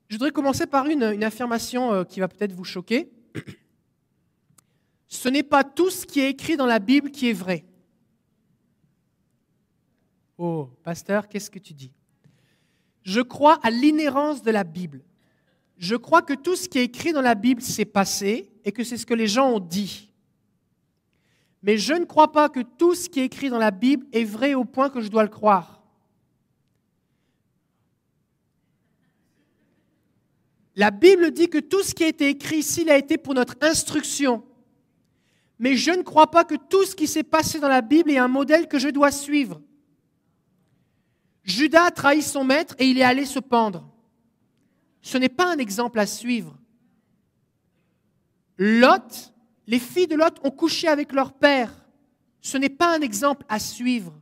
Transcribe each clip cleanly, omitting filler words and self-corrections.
Je voudrais commencer par une affirmation qui va peut-être vous choquer. Ce n'est pas tout ce qui est écrit dans la Bible qui est vrai. Oh, pasteur, qu'est-ce que tu dis? Je crois à l'inhérence de la Bible. Je crois que tout ce qui est écrit dans la Bible s'est passé et que c'est ce que les gens ont dit. Mais je ne crois pas que tout ce qui est écrit dans la Bible est vrai au point que je dois le croire. La Bible dit que tout ce qui a été écrit ici, il a été pour notre instruction. Mais je ne crois pas que tout ce qui s'est passé dans la Bible est un modèle que je dois suivre. Judas a trahi son maître et il est allé se pendre. Ce n'est pas un exemple à suivre. Lot, les filles de Lot ont couché avec leur père. Ce n'est pas un exemple à suivre.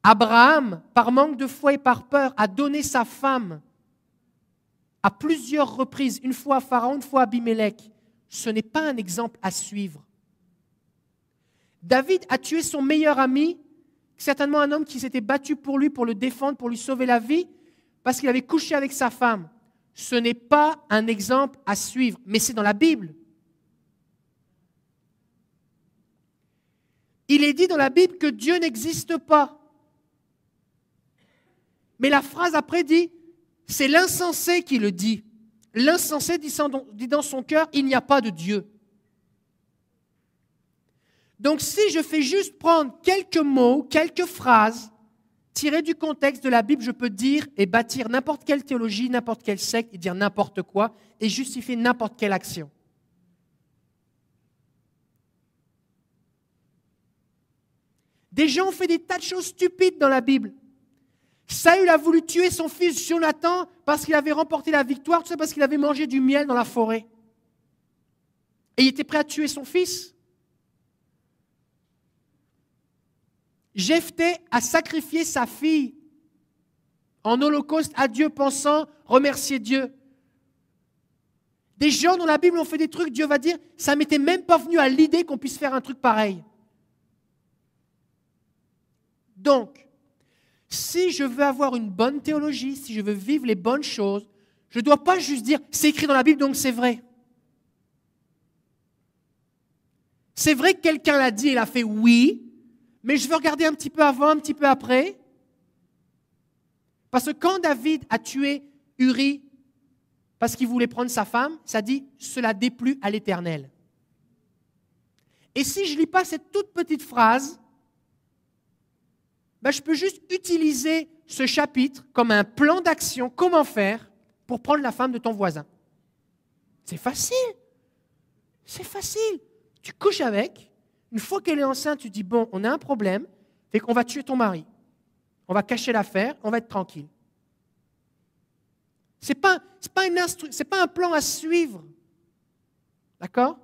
Abraham, par manque de foi et par peur, a donné sa femme à plusieurs reprises, une fois à Pharaon, une fois à Abimelech. Ce n'est pas un exemple à suivre. David a tué son meilleur ami, certainement un homme qui s'était battu pour lui, pour le défendre, pour lui sauver la vie, parce qu'il avait couché avec sa femme. Ce n'est pas un exemple à suivre, mais c'est dans la Bible. Il est dit dans la Bible que Dieu n'existe pas. Mais la phrase après dit, c'est l'insensé qui le dit. L'insensé dit dans son cœur, il n'y a pas de Dieu. Donc si je fais juste prendre quelques mots, quelques phrases, tirées du contexte de la Bible, je peux dire et bâtir n'importe quelle théologie, n'importe quelle secte, et dire n'importe quoi, et justifier n'importe quelle action. Des gens ont fait des tas de choses stupides dans la Bible. Saül a voulu tuer son fils Jonathan parce qu'il avait remporté la victoire, tout ça parce qu'il avait mangé du miel dans la forêt. Et il était prêt à tuer son fils. Jephthé a sacrifié sa fille en holocauste à Dieu, pensant remercier Dieu. Des gens dans la Bible ont fait des trucs, Dieu va dire, ça ne m'était même pas venu à l'idée qu'on puisse faire un truc pareil. Donc, si je veux avoir une bonne théologie, si je veux vivre les bonnes choses, je ne dois pas juste dire, c'est écrit dans la Bible, donc c'est vrai. C'est vrai que quelqu'un l'a dit et l'a fait, oui, mais je veux regarder un petit peu avant, un petit peu après. Parce que quand David a tué Uri parce qu'il voulait prendre sa femme, ça dit « cela déplut à l'Éternel ». Et si je ne lis pas cette toute petite phrase, je peux juste utiliser ce chapitre comme un plan d'action, comment faire pour prendre la femme de ton voisin. C'est facile. C'est facile. Tu couches avec, une fois qu'elle est enceinte, tu dis, bon, on a un problème, fait qu'on va tuer ton mari. On va cacher l'affaire, on va être tranquille. Ce n'est pas un plan à suivre. D'accord?